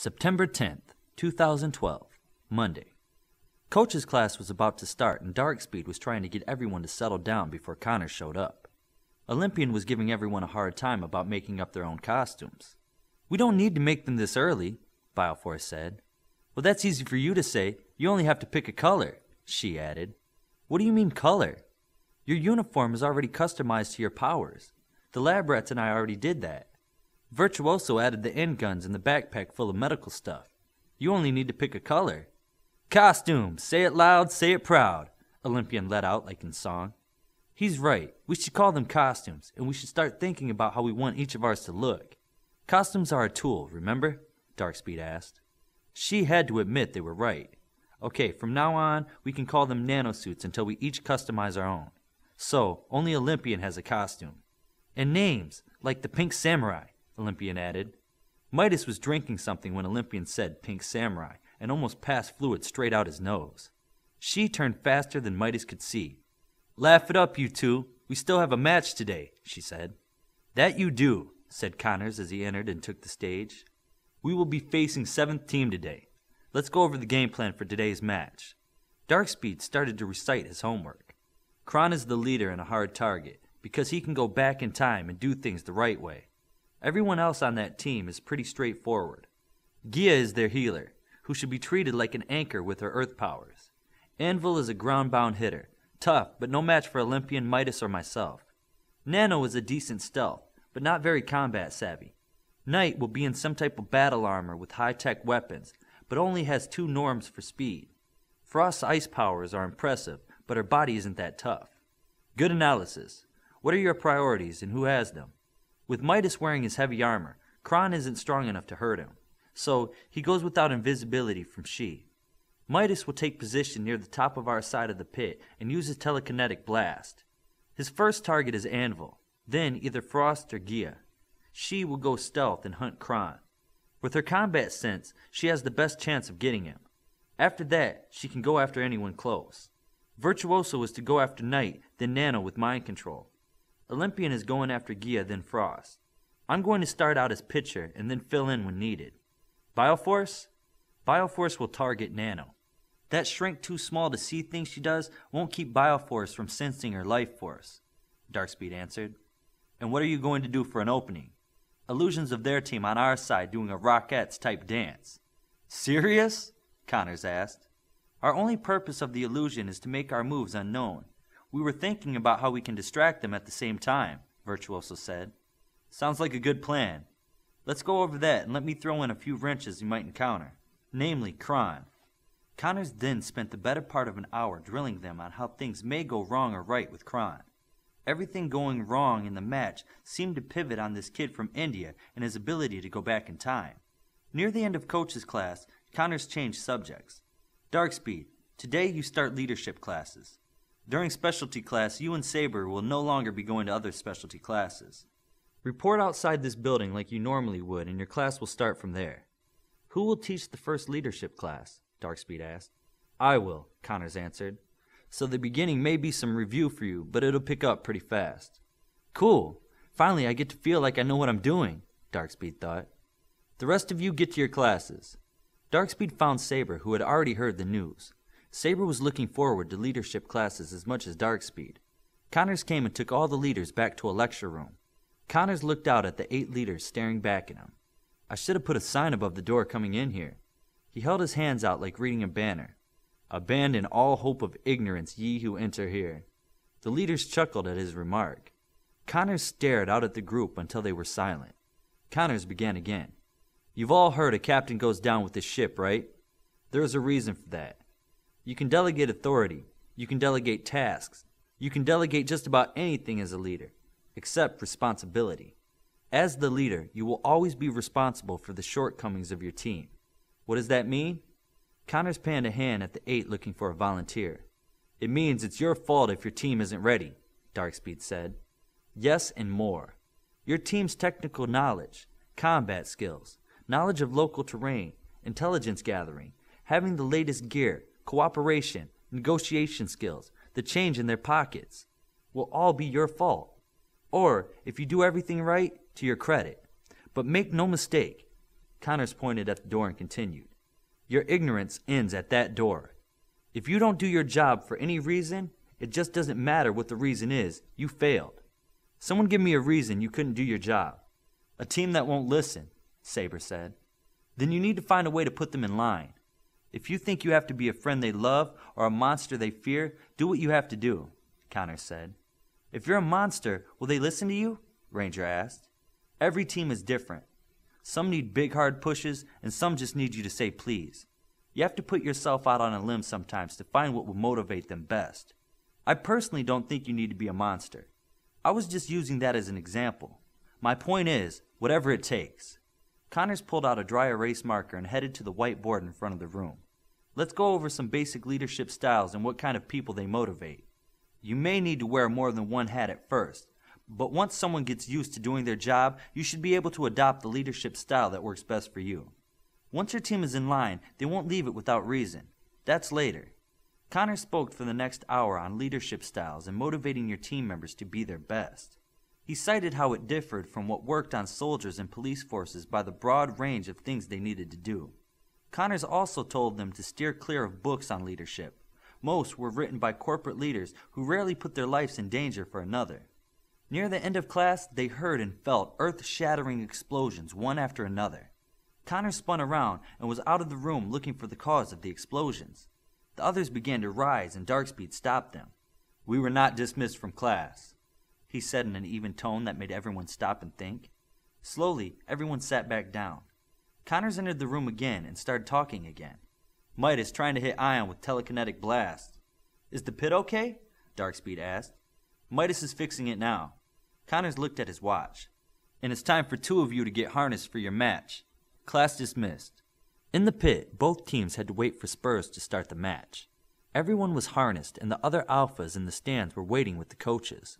September 10th, 2012, Monday. Coach's class was about to start and Darkspeed was trying to get everyone to settle down before Connor showed up. Olympian was giving everyone a hard time about making up their own costumes. "We don't need to make them this early," Bioforce said. "Well, that's easy for you to say. You only have to pick a color," she added. "What do you mean color? Your uniform is already customized to your powers. The lab rats and I already did that. Virtuoso added the end guns and the backpack full of medical stuff. You only need to pick a color." "Costume! Say it loud, say it proud," Olympian let out like in song. "He's right. We should call them costumes, and we should start thinking about how we want each of ours to look. Costumes are a tool, remember?" Darkspeed asked. She had to admit they were right. Okay, from now on, we can call them nanosuits until we each customize our own. So, only Olympian has a costume. "And names, like the Pink Samurai," Olympian added. Midas was drinking something when Olympian said Pink Samurai and almost passed fluid straight out his nose. She turned faster than Midas could see. "Laugh it up, you two. We still have a match today," she said. "That you do," said Connors as he entered and took the stage. "We will be facing 7th team today. Let's go over the game plan for today's match." Darkspeed started to recite his homework. Kron is the leader and a hard target because he can go back in time and do things the right way. Everyone else on that team is pretty straightforward. Gia is their healer, who should be treated like an anchor with her earth powers. Anvil is a ground-bound hitter, tough but no match for Olympian, Midas, or myself. Nano is a decent stealth, but not very combat savvy. Knight will be in some type of battle armor with high-tech weapons, but only has 2 norms for speed. Frost's ice powers are impressive, but her body isn't that tough. Good analysis. What are your priorities and who has them? With Midas wearing his heavy armor, Kron isn't strong enough to hurt him, so he goes without invisibility from She. Midas will take position near the top of our side of the pit and use his telekinetic blast. His first target is Anvil, then either Frost or Gia. She will go stealth and hunt Kron. With her combat sense, she has the best chance of getting him. After that, she can go after anyone close. Virtuoso is to go after Knight, then Nano with mind control. Olympian is going after Gia, then Frost. I'm going to start out as pitcher and then fill in when needed. Bioforce? Bioforce will target Nano. That shrink too small to see things she does won't keep Bioforce from sensing her life force, Darkspeed answered. And what are you going to do for an opening? Illusions of their team on our side doing a Rockettes-type dance. Serious? Connors asked. Our only purpose of the illusion is to make our moves unknown. We were thinking about how we can distract them at the same time, Virtuoso said. Sounds like a good plan. Let's go over that and let me throw in a few wrenches you might encounter, namely Kron. Connors then spent the better part of an hour drilling them on how things may go wrong or right with Kron. Everything going wrong in the match seemed to pivot on this kid from India and his ability to go back in time. Near the end of Coach's class, Connors changed subjects. Darkspeed, today you start leadership classes. During specialty class, you and Saber will no longer be going to other specialty classes. Report outside this building like you normally would, and your class will start from there. Who will teach the first leadership class? Darkspeed asked. I will, Connors answered. So the beginning may be some review for you, but it'll pick up pretty fast. Cool. Finally, I get to feel like I know what I'm doing, Darkspeed thought. The rest of you get to your classes. Darkspeed found Saber, who had already heard the news. Saber was looking forward to leadership classes as much as Darkspeed. Connors came and took all the leaders back to a lecture room. Connors looked out at the 8 leaders staring back at him. I should have put a sign above the door coming in here. He held his hands out like reading a banner. Abandon all hope of ignorance, ye who enter here. The leaders chuckled at his remark. Connors stared out at the group until they were silent. Connors began again. You've all heard a captain goes down with his ship, right? There is a reason for that. You can delegate authority. You can delegate tasks. You can delegate just about anything as a leader, except responsibility. As the leader, you will always be responsible for the shortcomings of your team. What does that mean? Connors panned a hand at the 8 looking for a volunteer. It means it's your fault if your team isn't ready, Darkspeed said. Yes, and more. Your team's technical knowledge, combat skills, knowledge of local terrain, intelligence gathering, having the latest gear, cooperation, negotiation skills, the change in their pockets, will all be your fault. Or, if you do everything right, to your credit. But make no mistake, Connors pointed at the door and continued. Your ignorance ends at that door. If you don't do your job for any reason, it just doesn't matter what the reason is, you failed. Someone give me a reason you couldn't do your job. A team that won't listen, Saber said. Then you need to find a way to put them in line. If you think you have to be a friend they love or a monster they fear, do what you have to do, Connors said. If you're a monster, will they listen to you? Ranger asked. Every team is different. Some need big hard pushes and some just need you to say please. You have to put yourself out on a limb sometimes to find what will motivate them best. I personally don't think you need to be a monster. I was just using that as an example. My point is, whatever it takes. Connors pulled out a dry erase marker and headed to the whiteboard in front of the room. Let's go over some basic leadership styles and what kind of people they motivate. You may need to wear more than one hat at first, but once someone gets used to doing their job, you should be able to adopt the leadership style that works best for you. Once your team is in line, they won't leave it without reason. That's later. Connors spoke for the next hour on leadership styles and motivating your team members to be their best. He cited how it differed from what worked on soldiers and police forces by the broad range of things they needed to do. Connors also told them to steer clear of books on leadership. Most were written by corporate leaders who rarely put their lives in danger for another. Near the end of class, they heard and felt earth-shattering explosions one after another. Connors spun around and was out of the room looking for the cause of the explosions. The others began to rise and Darkspeed stopped them. We were not dismissed from class, he said in an even tone that made everyone stop and think. Slowly, everyone sat back down. Connors entered the room again and started talking again. Midas trying to hit Ion with telekinetic blast. Is the pit okay? Darkspeed asked. Midas is fixing it now. Connors looked at his watch. And it's time for 2 of you to get harnessed for your match. Class dismissed. In the pit, both teams had to wait for Spurs to start the match. Everyone was harnessed and the other alphas in the stands were waiting with the coaches.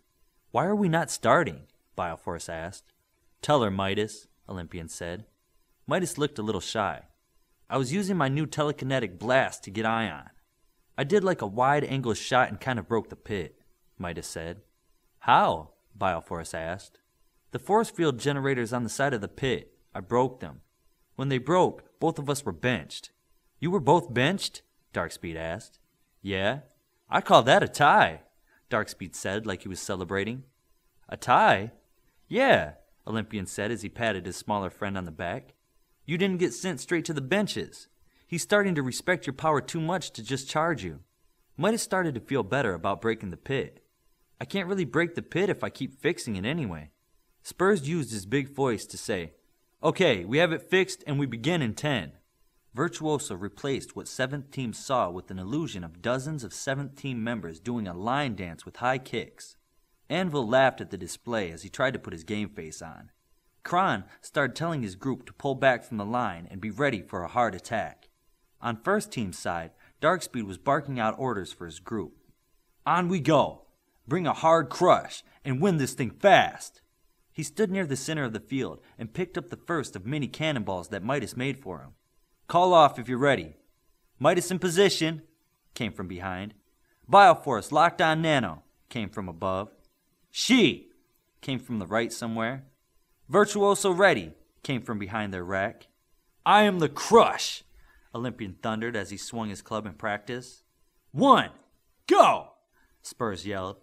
Why are we not starting? Bioforce asked. Tell her, Midas, Olympian said. Midas looked a little shy. I was using my new telekinetic blast to get Ion. I did like a wide-angle shot and kind of broke the pit, Midas said. How? Bioforce asked. The force field generators on the side of the pit. I broke them. When they broke, both of us were benched. You were both benched? Darkspeed asked. Yeah. I call that a tie, Darkspeed said like he was celebrating. A tie? Yeah, Olympian said as he patted his smaller friend on the back. You didn't get sent straight to the benches. He's starting to respect your power too much to just charge you. Midas started to feel better about breaking the pit. I can't really break the pit if I keep fixing it anyway. Spurs used his big voice to say, Okay, we have it fixed and we begin in 10. Virtuoso replaced what 7th team saw with an illusion of dozens of 7th team members doing a line dance with high kicks. Anvil laughed at the display as he tried to put his game face on. Kron started telling his group to pull back from the line and be ready for a hard attack. On 1st team's side, Darkspeed was barking out orders for his group. On we go! Bring a hard crush and win this thing fast! He stood near the center of the field and picked up the first of many cannonballs that Midas made for him. Call off if you're ready. Midas in position, came from behind. Bioforce locked on Nano, came from above. She, came from the right somewhere. Virtuoso ready, came from behind their rack. I am the crush, Olympian thundered as he swung his club in practice. 1, go, Spurs yelled.